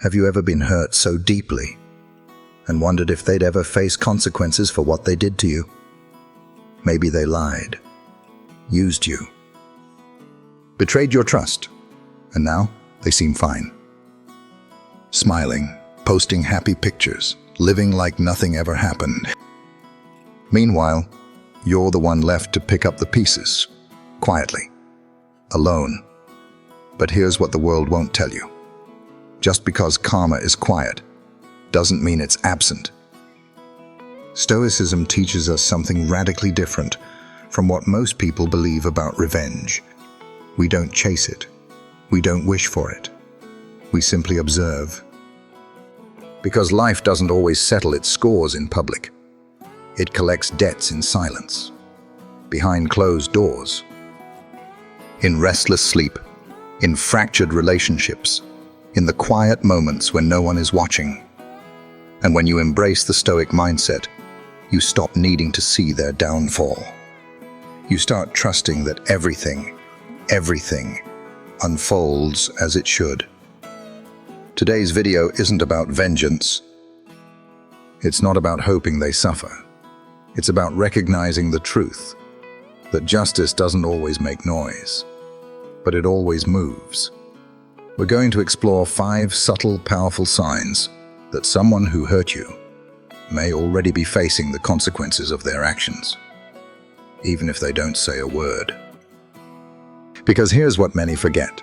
Have you ever been hurt so deeply and wondered if they'd ever face consequences for what they did to you? Maybe they lied, used you, betrayed your trust, and now they seem fine. Smiling, posting happy pictures, living like nothing ever happened. Meanwhile, you're the one left to pick up the pieces, quietly, alone. But here's what the world won't tell you. Just because karma is quiet doesn't mean it's absent. Stoicism teaches us something radically different from what most people believe about revenge. We don't chase it. We don't wish for it. We simply observe. Because life doesn't always settle its scores in public. It collects debts in silence, behind closed doors, in restless sleep, in fractured relationships, in the quiet moments when no one is watching. And when you embrace the Stoic mindset, you stop needing to see their downfall. You start trusting that everything unfolds as it should. Today's video isn't about vengeance. It's not about hoping they suffer. It's about recognizing the truth, that justice doesn't always make noise, but it always moves. We're going to explore 5 subtle, powerful signs that someone who hurt you may already be facing the consequences of their actions, even if they don't say a word. Because here's what many forget.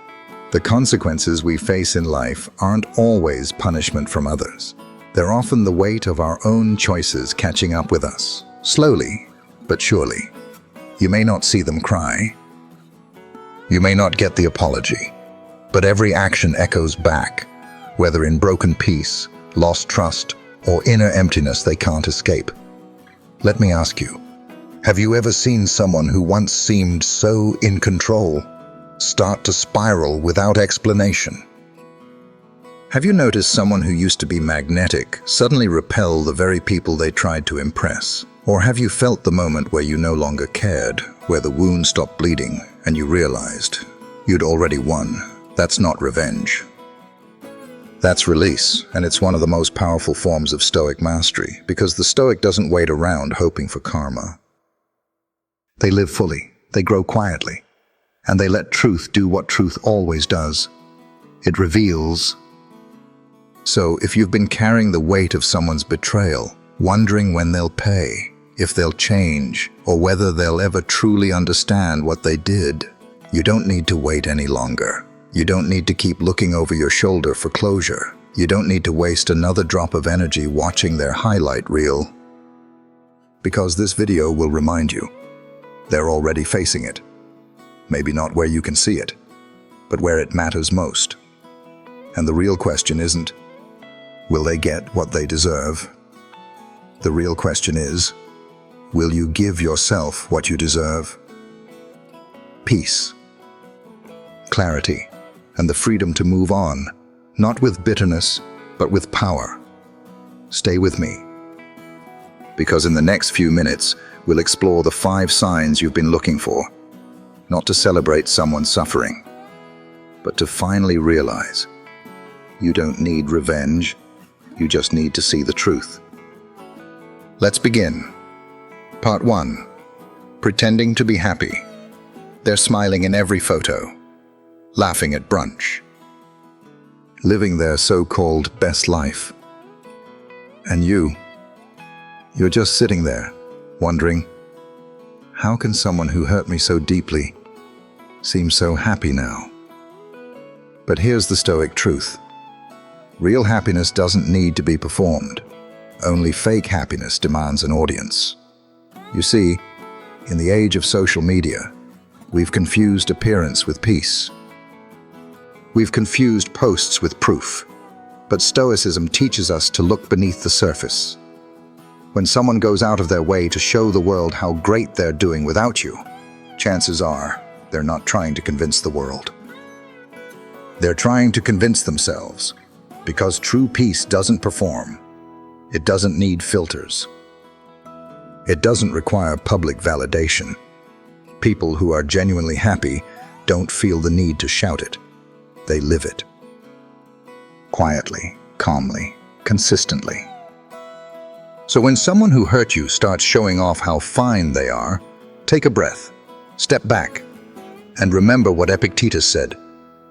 The consequences we face in life aren't always punishment from others. They're often the weight of our own choices catching up with us, slowly but surely. You may not see them cry. You may not get the apology. But every action echoes back, whether in broken peace, lost trust, or inner emptiness they can't escape. Let me ask you, have you ever seen someone who once seemed so in control start to spiral without explanation? Have you noticed someone who used to be magnetic suddenly repel the very people they tried to impress? Or have you felt the moment where you no longer cared, where the wound stopped bleeding and you realized you'd already won? That's not revenge. That's release, and it's one of the most powerful forms of Stoic mastery, because the Stoic doesn't wait around hoping for karma. They live fully, they grow quietly, and they let truth do what truth always does. It reveals. So if you've been carrying the weight of someone's betrayal, wondering when they'll pay, if they'll change, or whether they'll ever truly understand what they did, you don't need to wait any longer. You don't need to keep looking over your shoulder for closure. You don't need to waste another drop of energy watching their highlight reel. Because this video will remind you, they're already facing it. Maybe not where you can see it, but where it matters most. And the real question isn't, will they get what they deserve? The real question is, will you give yourself what you deserve? Peace, clarity, and the freedom to move on, not with bitterness, but with power. Stay with me, because in the next few minutes, we'll explore the 5 signs you've been looking for, not to celebrate someone's suffering, but to finally realize you don't need revenge, you just need to see the truth. Let's begin. Part 1. Pretending to be happy. They're smiling in every photo, laughing at brunch, living their so-called best life. And you're just sitting there, wondering, how can someone who hurt me so deeply seem so happy now? But here's the Stoic truth. Real happiness doesn't need to be performed. Only fake happiness demands an audience. You see, in the age of social media, we've confused appearance with peace. We've confused posts with proof. But Stoicism teaches us to look beneath the surface. When someone goes out of their way to show the world how great they're doing without you, chances are they're not trying to convince the world. They're trying to convince themselves, because true peace doesn't perform. It doesn't need filters. It doesn't require public validation. People who are genuinely happy don't feel the need to shout it. They live it. quietly, calmly, consistently. So when someone who hurt you starts showing off how fine they are, take a breath, step back, and remember what Epictetus said.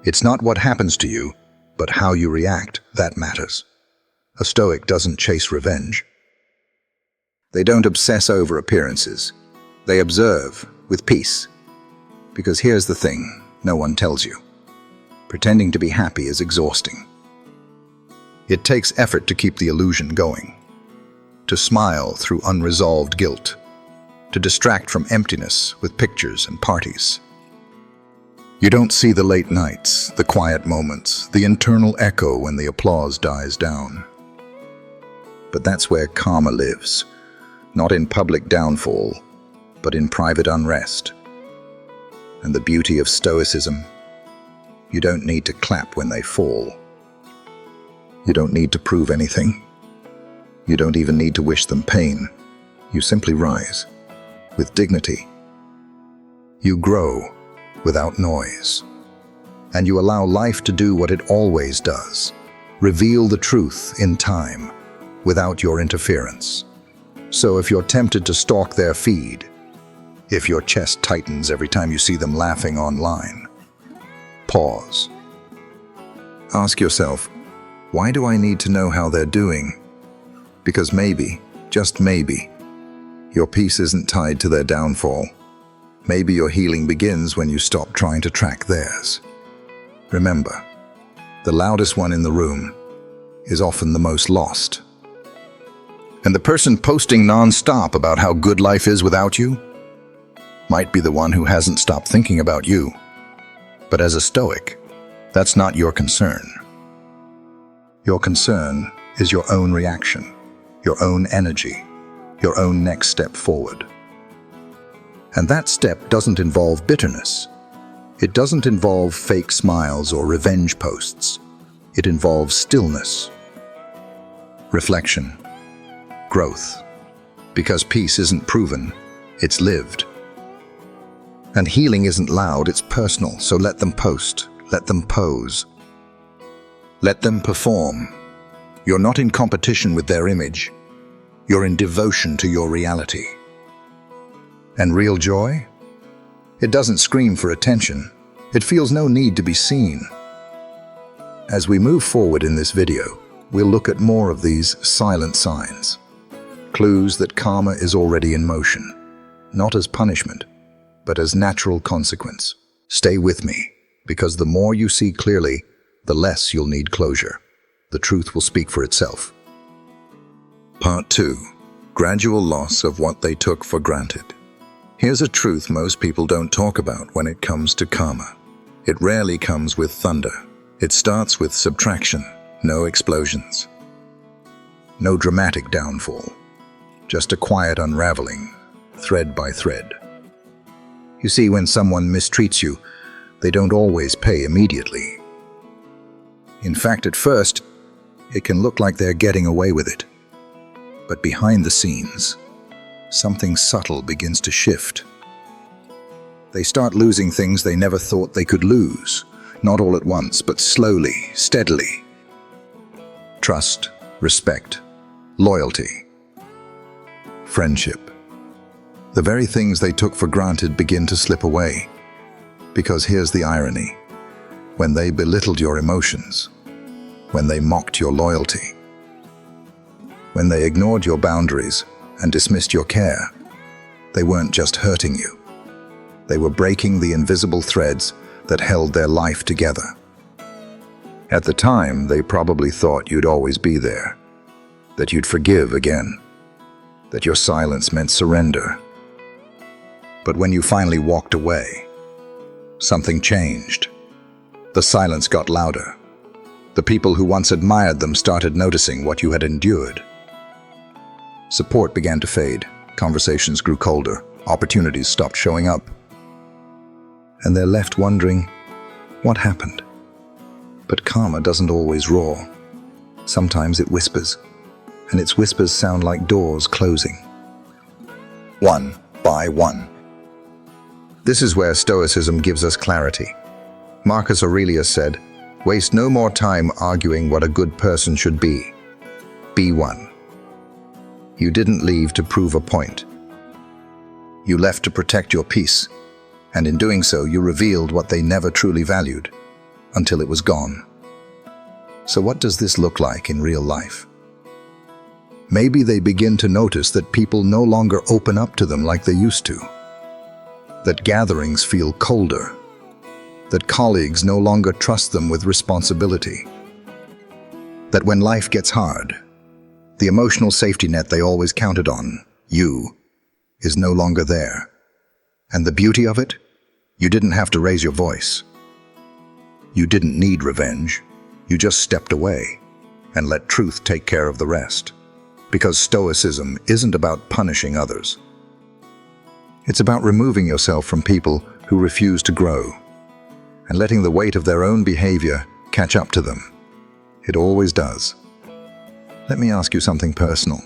It's not what happens to you, but how you react that matters. A Stoic doesn't chase revenge. They don't obsess over appearances. They observe with peace. Because here's the thing no one tells you. Pretending to be happy is exhausting. It takes effort to keep the illusion going. To smile through unresolved guilt, to distract from emptiness with pictures and parties. You don't see the late nights, the quiet moments, the internal echo when the applause dies down. But that's where karma lives, not in public downfall, but in private unrest. And the beauty of Stoicism, you don't need to clap when they fall. You don't need to prove anything. You don't even need to wish them pain. You simply rise, with dignity. You grow without noise. And you allow life to do what it always does, reveal the truth in time, without your interference. So if you're tempted to stalk their feed, if your chest tightens every time you see them laughing online, pause. Ask yourself, why do I need to know how they're doing? Because maybe, just maybe, your peace isn't tied to their downfall. Maybe your healing begins when you stop trying to track theirs. Remember, the loudest one in the room is often the most lost. And the person posting non-stop about how good life is without you might be the one who hasn't stopped thinking about you. But as a Stoic, that's not your concern. Your concern is your own reaction, your own energy, your own next step forward. And that step doesn't involve bitterness. It doesn't involve fake smiles or revenge posts. It involves stillness, reflection, growth. Because peace isn't proven, it's lived. And healing isn't loud, it's personal, so let them post, let them pose. Let them perform. You're not in competition with their image. You're in devotion to your reality. And real joy? It doesn't scream for attention. It feels no need to be seen. As we move forward in this video, we'll look at more of these silent signs. Clues that karma is already in motion, not as punishment, but as natural consequence. Stay with me, because the more you see clearly, the less you'll need closure. The truth will speak for itself. Part 2. Gradual loss of what they took for granted. Here's a truth most people don't talk about when it comes to karma. It rarely comes with thunder. It starts with subtraction, no explosions. No dramatic downfall, just a quiet unraveling, thread by thread. You see, when someone mistreats you, they don't always pay immediately. In fact, at first, it can look like they're getting away with it. But behind the scenes, something subtle begins to shift. They start losing things they never thought they could lose, not all at once, but slowly, steadily. Trust, respect, loyalty, friendship. The very things they took for granted begin to slip away. Because here's the irony. When they belittled your emotions, when they mocked your loyalty, when they ignored your boundaries and dismissed your care, they weren't just hurting you. They were breaking the invisible threads that held their life together. At the time, they probably thought you'd always be there, that you'd forgive again, that your silence meant surrender. But when you finally walked away, something changed. The silence got louder. The people who once admired them started noticing what you had endured. Support began to fade. Conversations grew colder. Opportunities stopped showing up. And they're left wondering, what happened? But karma doesn't always roar. Sometimes it whispers, and its whispers sound like doors closing. One by one. This is where Stoicism gives us clarity. Marcus Aurelius said, Waste no more time arguing what a good person should be. Be one. You didn't leave to prove a point. You left to protect your peace, and in doing so, you revealed what they never truly valued, until it was gone. So what does this look like in real life? Maybe they begin to notice that people no longer open up to them like they used to, that gatherings feel colder, that colleagues no longer trust them with responsibility, that when life gets hard, the emotional safety net they always counted on, you, is no longer there. And the beauty of it? You didn't have to raise your voice. You didn't need revenge. You just stepped away and let truth take care of the rest. Because Stoicism isn't about punishing others. It's about removing yourself from people who refuse to grow and letting the weight of their own behavior catch up to them. It always does. Let me ask you something personal.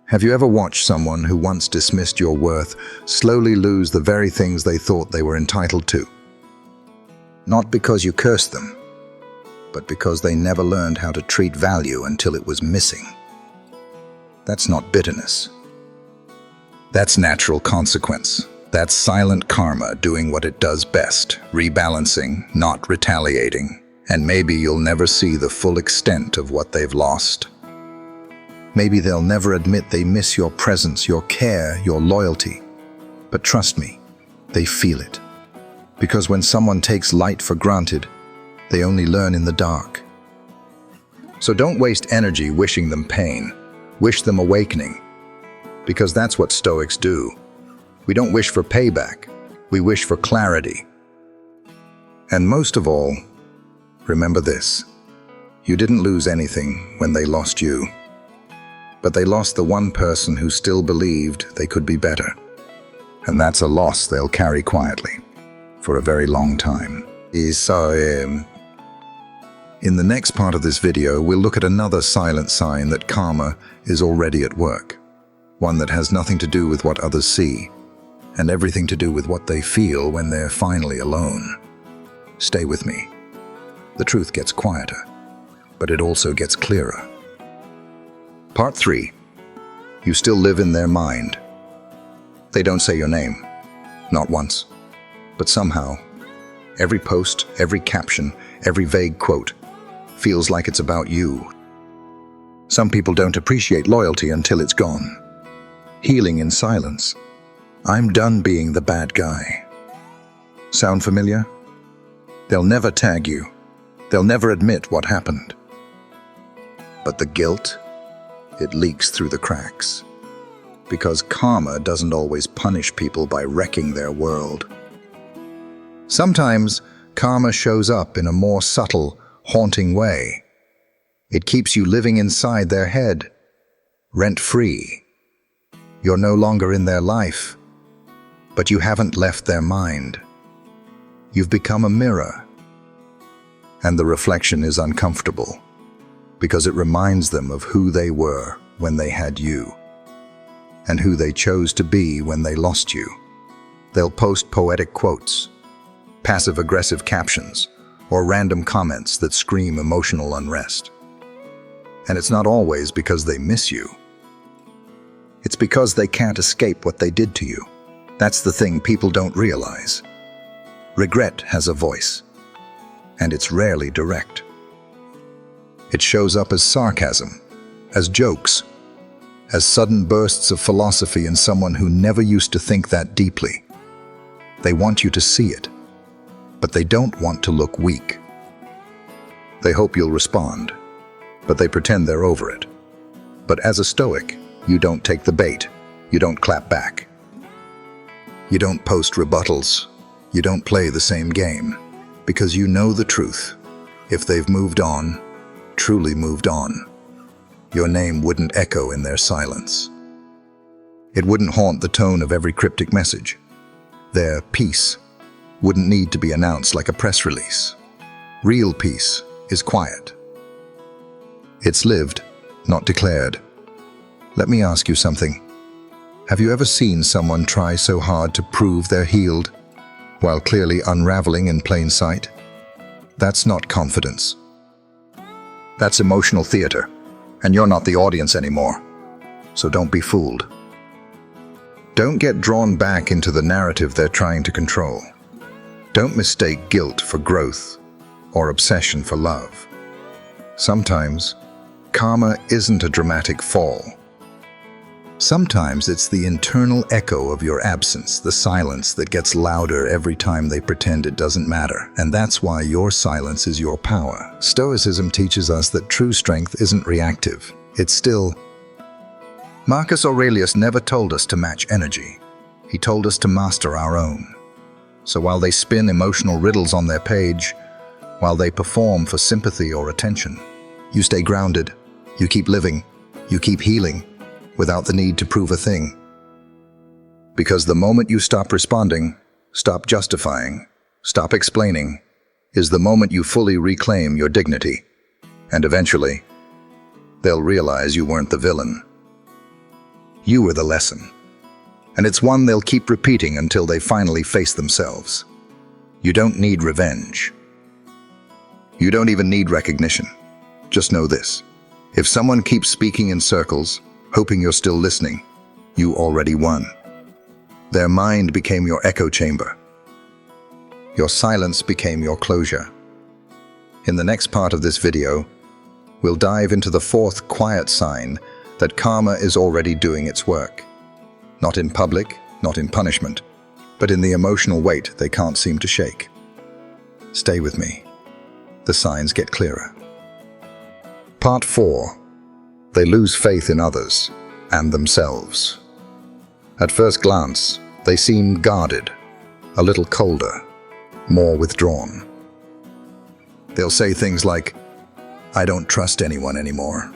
Have you ever watched someone who once dismissed your worth slowly lose the very things they thought they were entitled to? Not because you cursed them, but because they never learned how to treat value until it was missing. That's not bitterness. That's natural consequence. That's silent karma doing what it does best, rebalancing, not retaliating. And maybe you'll never see the full extent of what they've lost. Maybe they'll never admit they miss your presence, your care, your loyalty. But trust me, they feel it. Because when someone takes light for granted, they only learn in the dark. So don't waste energy wishing them pain. Wish them awakening. Because that's what Stoics do. We don't wish for payback. We wish for clarity. And most of all, remember this. You didn't lose anything when they lost you. But they lost the one person who still believed they could be better. And that's a loss they'll carry quietly for a very long time. So, in the next part of this video, we'll look at another silent sign that karma is already at work. One that has nothing to do with what others see, and everything to do with what they feel when they're finally alone. Stay with me. The truth gets quieter, but it also gets clearer. Part 3. You still live in their mind. They don't say your name. Not once. But somehow, every post, every caption, every vague quote feels like it's about you. Some people don't appreciate loyalty until it's gone. Healing in silence. I'm done being the bad guy. Sound familiar? They'll never tag you. They'll never admit what happened. But the guilt, it leaks through the cracks. Because karma doesn't always punish people by wrecking their world. Sometimes, karma shows up in a more subtle, haunting way. It keeps you living inside their head, rent-free. You're no longer in their life, but you haven't left their mind. You've become a mirror, and the reflection is uncomfortable, because it reminds them of who they were when they had you, and who they chose to be when they lost you. They'll post poetic quotes, passive-aggressive captions, or random comments that scream emotional unrest. And it's not always because they miss you. It's because they can't escape what they did to you. That's the thing people don't realize. Regret has a voice, and it's rarely direct. It shows up as sarcasm, as jokes, as sudden bursts of philosophy in someone who never used to think that deeply. They want you to see it, but they don't want to look weak. They hope you'll respond, but they pretend they're over it. But as a Stoic, you don't take the bait. You don't clap back. You don't post rebuttals. You don't play the same game, because you know the truth. If they've moved on, truly moved on, your name wouldn't echo in their silence. It wouldn't haunt the tone of every cryptic message. Their peace wouldn't need to be announced like a press release. Real peace is quiet. It's lived, not declared. Let me ask you something. Have you ever seen someone try so hard to prove they're healed, while clearly unraveling in plain sight? That's not confidence. That's emotional theater, and you're not the audience anymore. So don't be fooled. Don't get drawn back into the narrative they're trying to control. Don't mistake guilt for growth or obsession for love. Sometimes, karma isn't a dramatic fall. Sometimes it's the internal echo of your absence, the silence that gets louder every time they pretend it doesn't matter. And that's why your silence is your power. Stoicism teaches us that true strength isn't reactive. It's still. Marcus Aurelius never told us to match energy. He told us to master our own. So while they spin emotional riddles on their page, while they perform for sympathy or attention, you stay grounded, you keep living, you keep healing, without the need to prove a thing. Because the moment you stop responding, stop justifying, stop explaining, is the moment you fully reclaim your dignity. And eventually, they'll realize you weren't the villain. You were the lesson. And it's one they'll keep repeating until they finally face themselves. You don't need revenge. You don't even need recognition. Just know this. If someone keeps speaking in circles, hoping you're still listening, you already won. Their mind became your echo chamber. Your silence became your closure. In the next part of this video, we'll dive into the fourth quiet sign that karma is already doing its work. Not in public, not in punishment, but in the emotional weight they can't seem to shake. Stay with me. The signs get clearer. Part 4. They lose faith in others and themselves. At first glance, they seem guarded, a little colder, more withdrawn. They'll say things like, "I don't trust anyone anymore.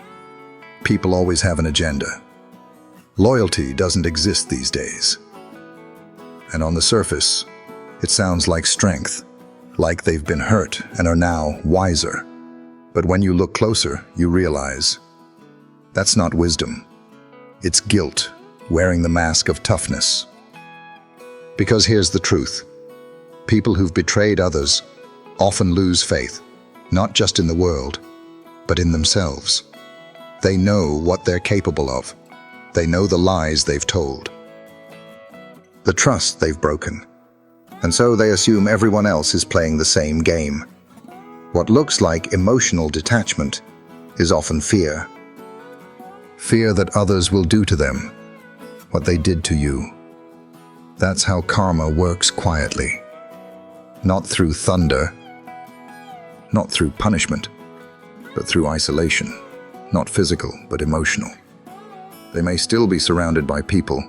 People always have an agenda. Loyalty doesn't exist these days." And on the surface, it sounds like strength, like they've been hurt and are now wiser. But when you look closer, you realize that's not wisdom. It's guilt, wearing the mask of toughness. Because here's the truth. People who've betrayed others often lose faith, not just in the world, but in themselves. They know what they're capable of. They know the lies they've told, the trust they've broken. And so they assume everyone else is playing the same game. What looks like emotional detachment is often fear. Fear that others will do to them what they did to you. That's how karma works quietly. Not through thunder, not through punishment, but through isolation. Not physical, but emotional. They may still be surrounded by people,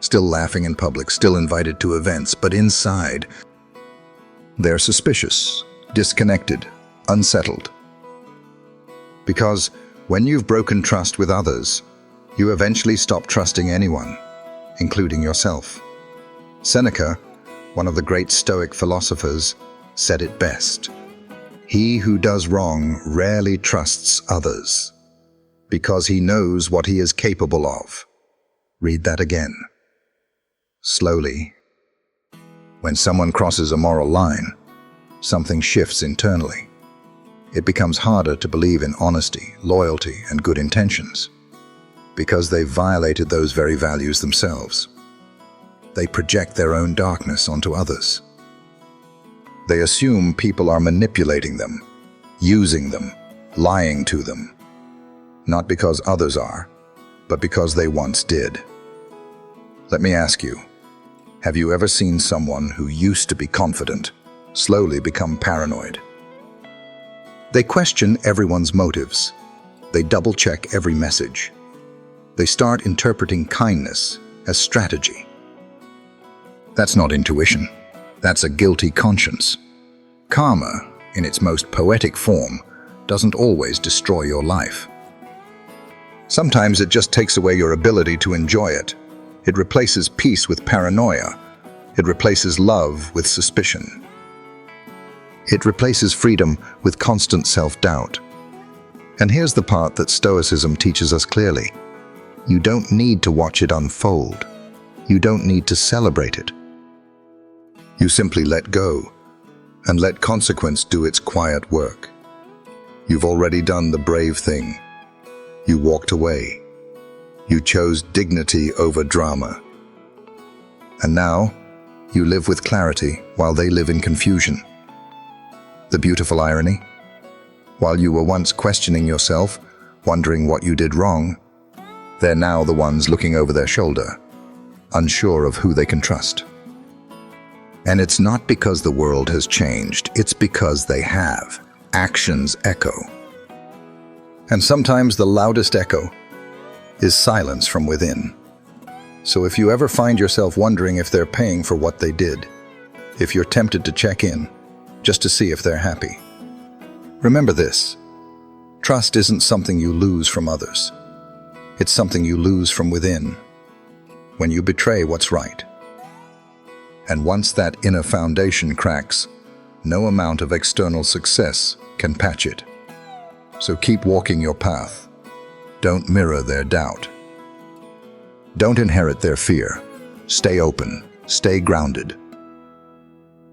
still laughing in public, still invited to events, but inside, they're suspicious, disconnected, unsettled. Because when you've broken trust with others, you eventually stop trusting anyone, including yourself. Seneca, one of the great Stoic philosophers, said it best. He who does wrong rarely trusts others, because he knows what he is capable of. Read that again. Slowly. When someone crosses a moral line, something shifts internally. It becomes harder to believe in honesty, loyalty, and good intentions, because they've violated those very values themselves. They project their own darkness onto others. They assume people are manipulating them, using them, lying to them. Not because others are, but because they once did. Let me ask you, have you ever seen someone who used to be confident slowly become paranoid? They question everyone's motives. They double-check every message. They start interpreting kindness as strategy. That's not intuition. That's a guilty conscience. Karma, in its most poetic form, doesn't always destroy your life. Sometimes it just takes away your ability to enjoy it. It replaces peace with paranoia. It replaces love with suspicion. It replaces freedom with constant self-doubt. And here's the part that Stoicism teaches us clearly. You don't need to watch it unfold. You don't need to celebrate it. You simply let go. and let consequence do its quiet work. You've already done the brave thing. You walked away. You chose dignity over drama. And now, you live with clarity while they live in confusion. The beautiful irony? While you were once questioning yourself, wondering what you did wrong, they're now the ones looking over their shoulder, unsure of who they can trust. And it's not because the world has changed, it's because they have. Actions echo. And sometimes the loudest echo is silence from within. So if you ever find yourself wondering if they're paying for what they did, if you're tempted to check in, just to see if they're happy, remember this: trust isn't something you lose from others. It's something you lose from within, when you betray what's right. And once that inner foundation cracks, no amount of external success can patch it. So keep walking your path. Don't mirror their doubt. Don't inherit their fear. Stay open. Stay grounded.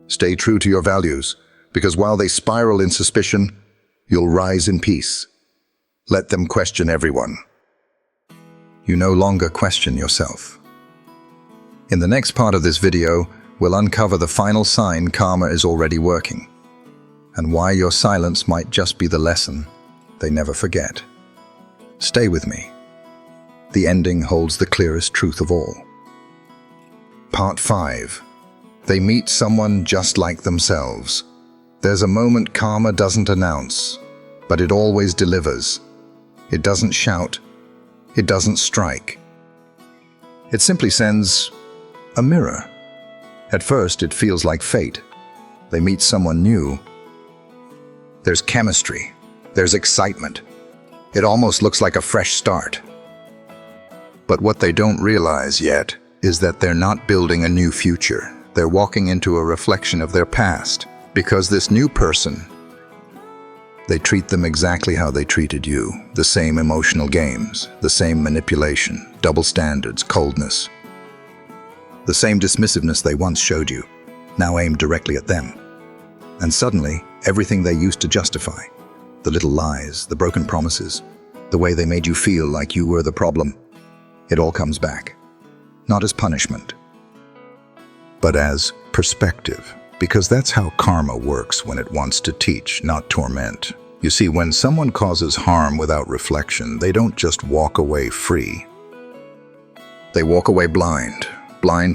Stay true to your values, because while they spiral in suspicion, you'll rise in peace. Let them question everyone. You no longer question yourself. In the next part of this video, we'll uncover the final sign karma is already working, and why your silence might just be the lesson they never forget. Stay with me. The ending holds the clearest truth of all. Part 5. They meet someone just like themselves. There's a moment karma doesn't announce, but it always delivers. It doesn't shout. It doesn't strike. It simply sends a mirror. At first, it feels like fate. They meet someone new. There's chemistry. There's excitement. It almost looks like a fresh start. But what they don't realize yet is that they're not building a new future. They're walking into a reflection of their past, because this new person, they treat them exactly how they treated you. The same emotional games, the same manipulation, double standards, coldness. The same dismissiveness they once showed you, now aimed directly at them. And suddenly, everything they used to justify, the little lies, the broken promises, the way they made you feel like you were the problem, it all comes back. Not as punishment, but as perspective, because that's how karma works when it wants to teach, not torment. You see, when someone causes harm without reflection, they don't just walk away free. They walk away blind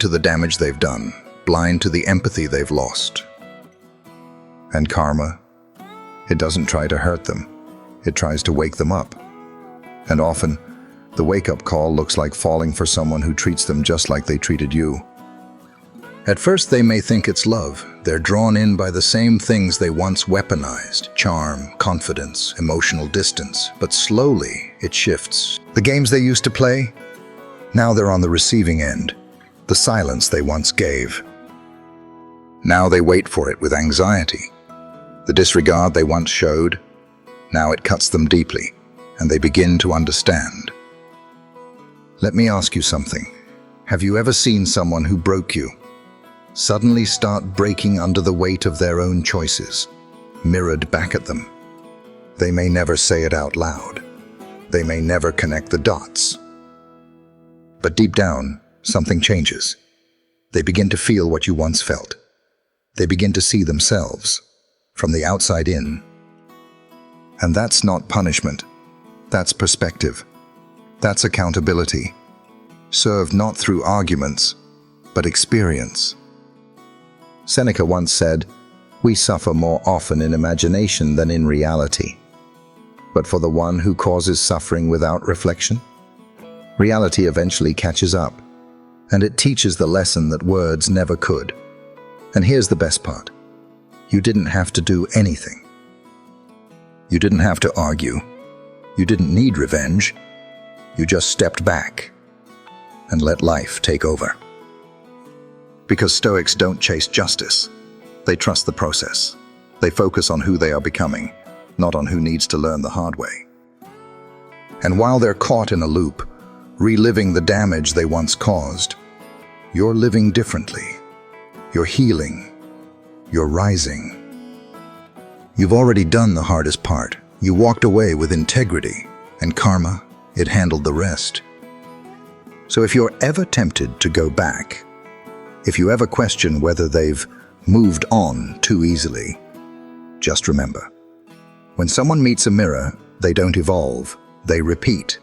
to the damage they've done, blind to the empathy they've lost. And karma, it doesn't try to hurt them. It tries to wake them up. And often, the wake-up call looks like falling for someone who treats them just like they treated you. At first, they may think it's love. They're drawn in by the same things they once weaponized: charm, confidence, emotional distance. But slowly, it shifts. The games they used to play, now they're on the receiving end. The silence they once gave, now they wait for it with anxiety. The disregard they once showed, now it cuts them deeply, and they begin to understand. Let me ask you something. Have you ever seen someone who broke you suddenly start breaking under the weight of their own choices, mirrored back at them? They may never say it out loud. They may never connect the dots. But deep down, something changes. They begin to feel what you once felt. They begin to see themselves from the outside in. And that's not punishment. That's perspective. That's accountability, served not through arguments, but experience. Seneca once said, "We suffer more often in imagination than in reality." But for the one who causes suffering without reflection, reality eventually catches up, and it teaches the lesson that words never could. And here's the best part. You didn't have to do anything. You didn't have to argue. You didn't need revenge. You just stepped back and let life take over. Because Stoics don't chase justice. They trust the process. They focus on who they are becoming, not on who needs to learn the hard way. And while they're caught in a loop, reliving the damage they once caused, you're living differently. You're healing. You're rising. You've already done the hardest part. You walked away with integrity, and karma, it handled the rest. So if you're ever tempted to go back, if you ever question whether they've moved on too easily, just remember, when someone meets a mirror, they don't evolve, they repeat.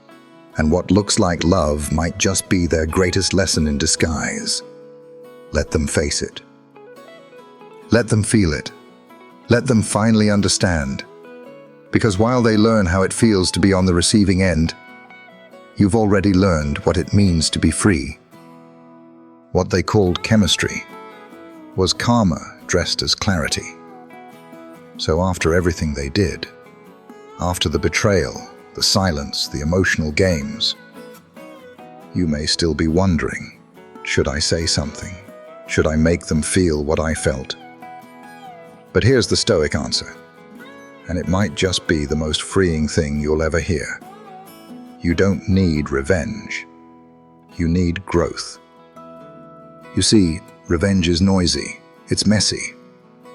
And what looks like love might just be their greatest lesson in disguise. Let them face it. Let them feel it. Let them finally understand. Because while they learn how it feels to be on the receiving end, you've already learned what it means to be free. What they called chemistry was karma dressed as clarity. So after everything they did, after the betrayal, the silence, the emotional games, you may still be wondering, should I say something? Should I make them feel what I felt? But here's the Stoic answer, and it might just be the most freeing thing you'll ever hear. You don't need revenge. You need growth. You see, revenge is noisy, it's messy.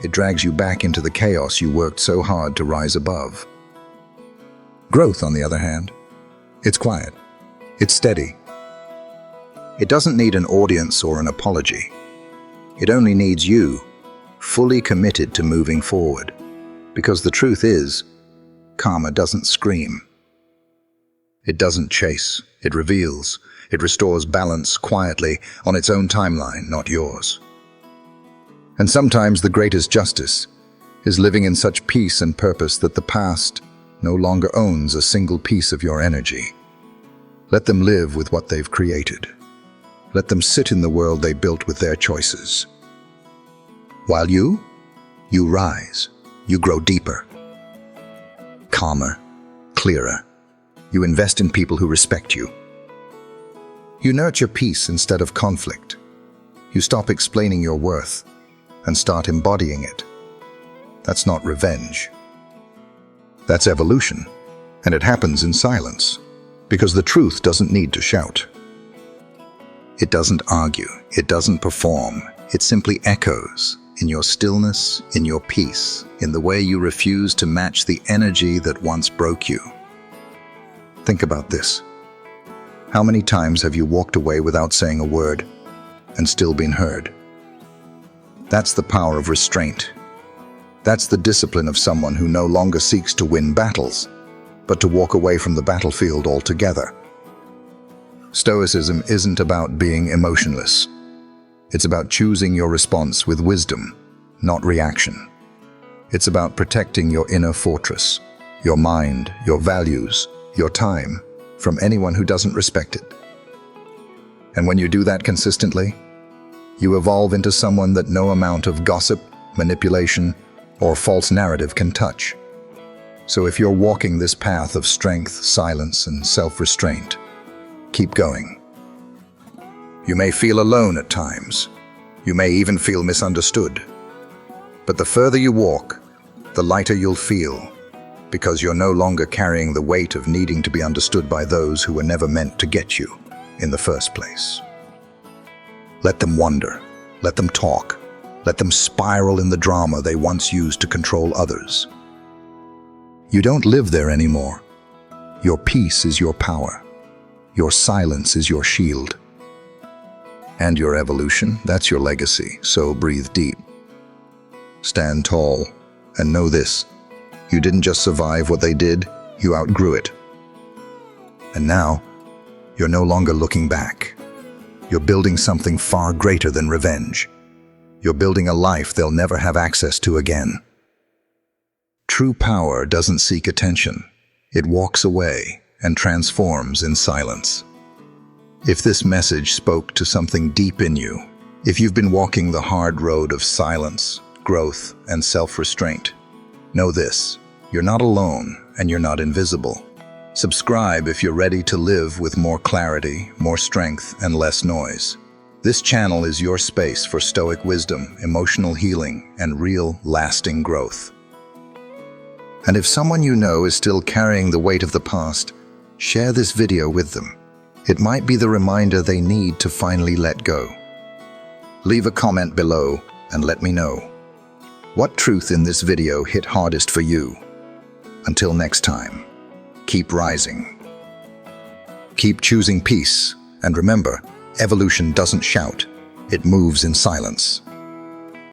It drags you back into the chaos you worked so hard to rise above. Growth, on the other hand, it's quiet, it's steady. It doesn't need an audience or an apology. It only needs you, fully committed to moving forward. Because the truth is, karma doesn't scream. It doesn't chase, it reveals. It restores balance quietly on its own timeline, not yours. And sometimes the greatest justice is living in such peace and purpose that the past no longer owns a single piece of your energy. Let them live with what they've created. Let them sit in the world they built with their choices. While you rise, you grow deeper, calmer, clearer. You invest in people who respect you. You nurture peace instead of conflict. You stop explaining your worth and start embodying it. That's not revenge. That's evolution, and it happens in silence, because the truth doesn't need to shout. It doesn't argue, it doesn't perform, it simply echoes in your stillness, in your peace, in the way you refuse to match the energy that once broke you. Think about this. How many times have you walked away without saying a word and still been heard? That's the power of restraint. That's the discipline of someone who no longer seeks to win battles, but to walk away from the battlefield altogether. Stoicism isn't about being emotionless. It's about choosing your response with wisdom, not reaction. It's about protecting your inner fortress, your mind, your values, your time, from anyone who doesn't respect it. And when you do that consistently, you evolve into someone that no amount of gossip, manipulation, or false narrative can touch. So if you're walking this path of strength, silence, and self-restraint, keep going. You may feel alone at times. You may even feel misunderstood. But the further you walk, the lighter you'll feel, because you're no longer carrying the weight of needing to be understood by those who were never meant to get you in the first place. Let them wonder. Let them talk. Let them spiral in the drama they once used to control others. You don't live there anymore. Your peace is your power. Your silence is your shield. And your evolution, that's your legacy, so breathe deep. Stand tall, and know this. You didn't just survive what they did, you outgrew it. And now, you're no longer looking back. You're building something far greater than revenge. You're building a life they'll never have access to again. True power doesn't seek attention. It walks away and transforms in silence. If this message spoke to something deep in you, if you've been walking the hard road of silence, growth, and self-restraint, know this: you're not alone and you're not invisible. Subscribe if you're ready to live with more clarity, more strength, and less noise. This channel is your space for stoic wisdom, emotional healing, and real, lasting growth. And if someone you know is still carrying the weight of the past, share this video with them. It might be the reminder they need to finally let go. Leave a comment below and let me know. What truth in this video hit hardest for you? Until next time, keep rising. Keep choosing peace, and remember, evolution doesn't shout, it moves in silence.